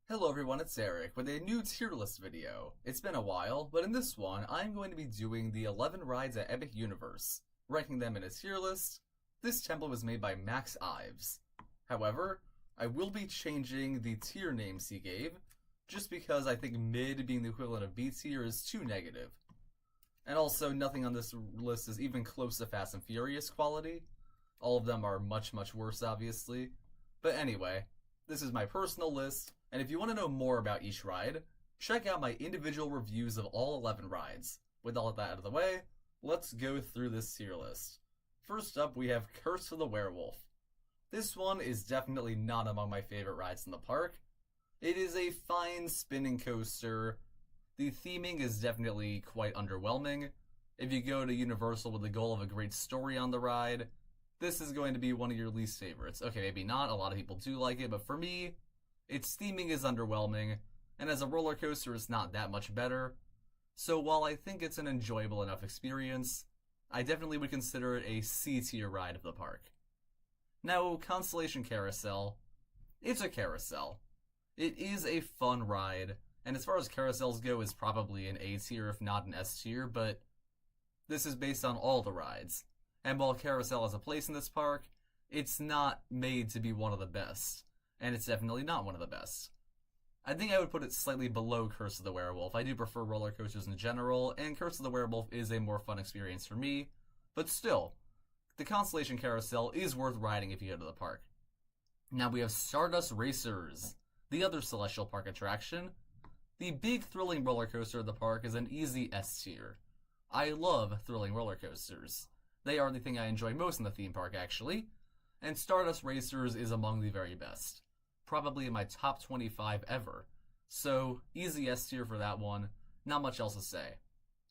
Hello everyone, it's Eric with a new tier list video. It's been a while, but in this one, I'm going to be doing the 11 rides at Epic Universe, ranking them in a tier list. This template was made by Max Ives. However, I will be changing the tier names he gave, just because I think mid being the equivalent of B tier is too negative. And also, nothing on this list is even close to Fast and Furious quality. All of them are much, much worse, obviously. But anyway, this is my personal list, and if you want to know more about each ride, check out my individual reviews of all 11 rides. With all of that out of the way, let's go through this tier list. First up, we have Curse of the Werewolf. This one is definitely not among my favorite rides in the park. It is a fine spinning coaster. The theming is definitely quite underwhelming. If you go to Universal with the goal of a great story on the ride, this is going to be one of your least favorites. Okay, maybe not, a lot of people do like it, but for me, its theming is underwhelming, and as a roller coaster, it's not that much better. So while I think it's an enjoyable enough experience, I definitely would consider it a C-tier ride of the park. Now, Constellation Carousel. It's a carousel. It is a fun ride, and as far as carousels go, it's probably an A-tier if not an S-tier, but this is based on all the rides. And while Carousel has a place in this park, it's not made to be one of the best. And it's definitely not one of the best. I think I would put it slightly below Curse of the Werewolf. I do prefer roller coasters in general, and Curse of the Werewolf is a more fun experience for me. But still, the Constellation Carousel is worth riding if you go to the park. Now we have Stardust Racers, the other Celestial Park attraction. The big thrilling roller coaster of the park is an easy S tier. I love thrilling roller coasters. They are the thing I enjoy most in the theme park, actually. And Stardust Racers is among the very best. Probably in my top 25 ever. So, easy S tier for that one. Not much else to say.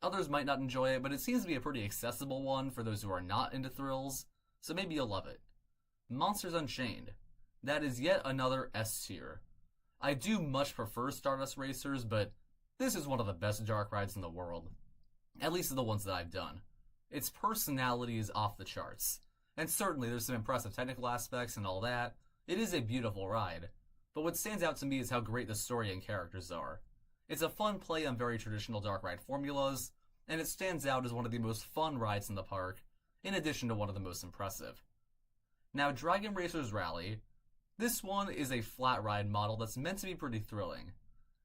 Others might not enjoy it, but it seems to be a pretty accessible one for those who are not into thrills. So maybe you'll love it. Monsters Unchained. That is yet another S tier. I do much prefer Stardust Racers, but this is one of the best dark rides in the world. At least of the ones that I've done. Its personality is off the charts. And certainly there's some impressive technical aspects and all that. It is a beautiful ride. But what stands out to me is how great the story and characters are. It's a fun play on very traditional dark ride formulas, and it stands out as one of the most fun rides in the park, in addition to one of the most impressive. Now, Dragon Racers Rally. This one is a flat ride model that's meant to be pretty thrilling.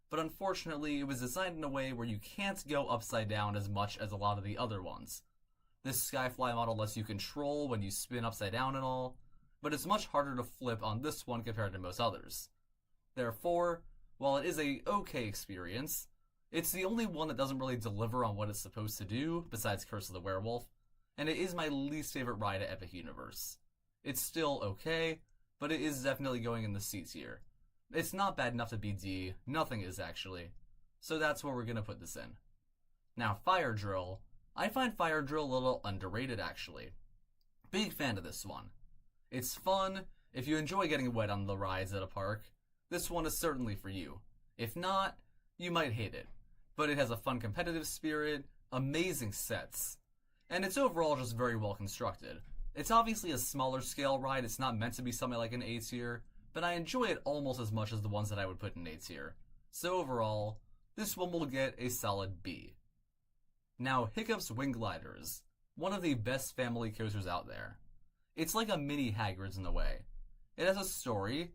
But unfortunately, it was designed in a way where you can't go upside down as much as a lot of the other ones. This Skyfly model lets you control when you spin upside down and all, but it's much harder to flip on this one compared to most others. Therefore, while it is a okay experience, it's the only one that doesn't really deliver on what it's supposed to do, besides Curse of the Werewolf, and it is my least favorite ride at Epic Universe. It's still okay, but it is definitely going in the C tier. It's not bad enough to be D, nothing is actually, so that's where we're gonna put this in. Now, Fire Drill. I find Fire Drill a little underrated, actually. Big fan of this one. It's fun. If you enjoy getting wet on the rides at a park, this one is certainly for you. If not, you might hate it. But it has a fun competitive spirit, amazing sets, and it's overall just very well constructed. It's obviously a smaller scale ride, it's not meant to be something like an A tier, but I enjoy it almost as much as the ones that I would put in A tier. So overall, this one will get a solid B. Now, Hiccup's Wing Gliders, one of the best family coasters out there. It's like a mini Hagrid's in a way. It has a story,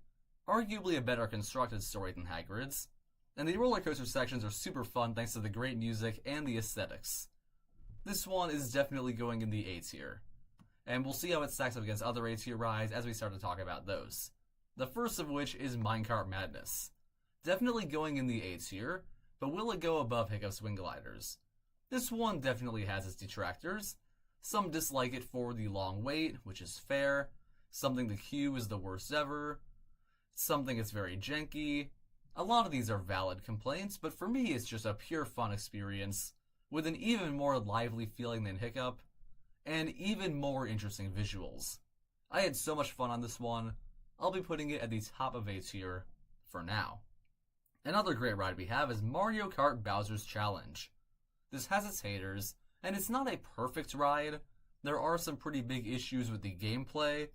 arguably a better constructed story than Hagrid's, and the roller coaster sections are super fun thanks to the great music and the aesthetics. This one is definitely going in the A tier, and we'll see how it stacks up against other A tier rides as we start to talk about those. The first of which is Minecart Madness. Definitely going in the A tier, but will it go above Hiccup's Wing Gliders? This one definitely has its detractors. Some dislike it for the long wait, which is fair. Some think the queue is the worst ever. Some think it's very janky. A lot of these are valid complaints, but for me it's just a pure fun experience, with an even more lively feeling than Hiccup, and even more interesting visuals. I had so much fun on this one. I'll be putting it at the top of A tier for now. Another great ride we have is Mario Kart Bowser's Challenge. This has its haters, and it's not a perfect ride. There are some pretty big issues with the gameplay.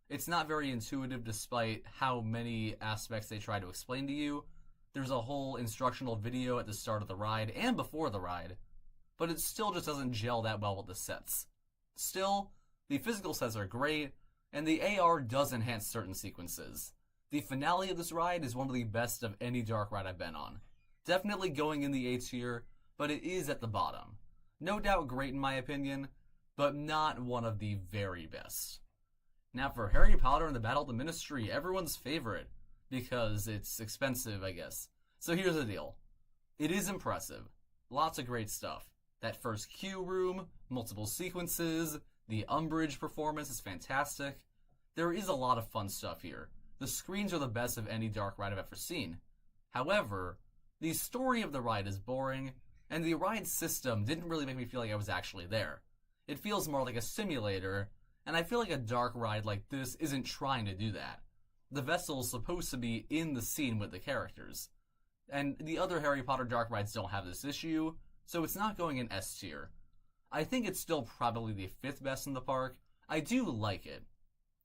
It's not very intuitive despite how many aspects they try to explain to you. There's a whole instructional video at the start of the ride and before the ride, but it still just doesn't gel that well with the sets. Still, the physical sets are great, and the AR does enhance certain sequences. The finale of this ride is one of the best of any dark ride I've been on. Definitely going in the A tier, but it is at the bottom. No doubt great in my opinion, but not one of the very best. Now for Harry Potter and the Battle of the Ministry, everyone's favorite, because it's expensive, I guess. So here's the deal. It is impressive. Lots of great stuff. That first queue room, multiple sequences, the Umbridge performance is fantastic. There is a lot of fun stuff here. The screens are the best of any dark ride I've ever seen. However, the story of the ride is boring, and the ride system didn't really make me feel like I was actually there. It feels more like a simulator, and I feel like a dark ride like this isn't trying to do that. The vessel is supposed to be in the scene with the characters. And the other Harry Potter dark rides don't have this issue, so it's not going in S tier. I think it's still probably the 5th best in the park. I do like it.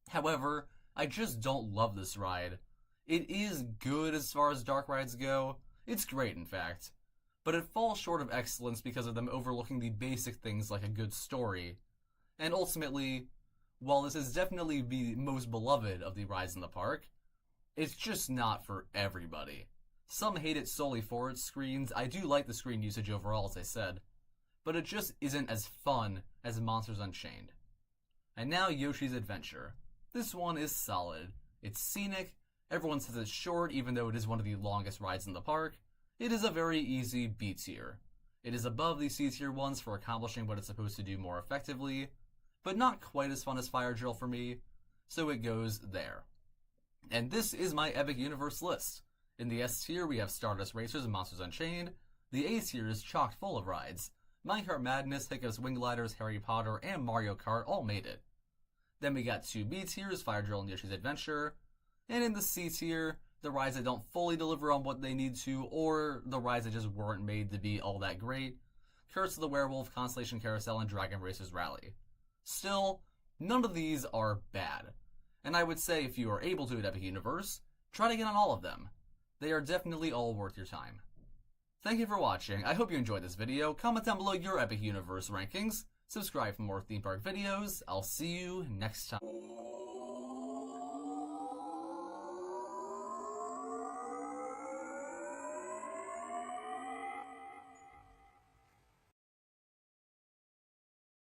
However, I just don't love this ride. It is good as far as dark rides go. It's great, in fact. But it falls short of excellence because of them overlooking the basic things like a good story. And ultimately, while this is definitely the most beloved of the rides in the park, it's just not for everybody. Some hate it solely for its screens. I do like the screen usage overall, as I said. But it just isn't as fun as Monsters Unchained. And now Yoshi's Adventure. This one is solid. It's scenic. Everyone says it's short, even though it is one of the longest rides in the park. It is a very easy B tier. It is above the C tier ones for accomplishing what it's supposed to do more effectively, but not quite as fun as Fire Drill for me, so it goes there. And this is my Epic Universe list. In the S tier, we have Stardust Racers and Monsters Unchained. The A tier is chock full of rides. Minecart Madness, Hiccup's Wing Gliders, Harry Potter, and Mario Kart all made it. Then we got 2 B tiers, Fire Drill and Yoshi's Adventure. And in the C tier, the rides that don't fully deliver on what they need to, or the rides that just weren't made to be all that great. Curse of the Werewolf, Constellation Carousel, and Dragon Racers Rally. Still, none of these are bad. And I would say if you are able to at Epic Universe, try to get on all of them. They are definitely all worth your time. Thank you for watching. I hope you enjoyed this video. Comment down below your Epic Universe rankings. Subscribe for more theme park videos. I'll see you next time.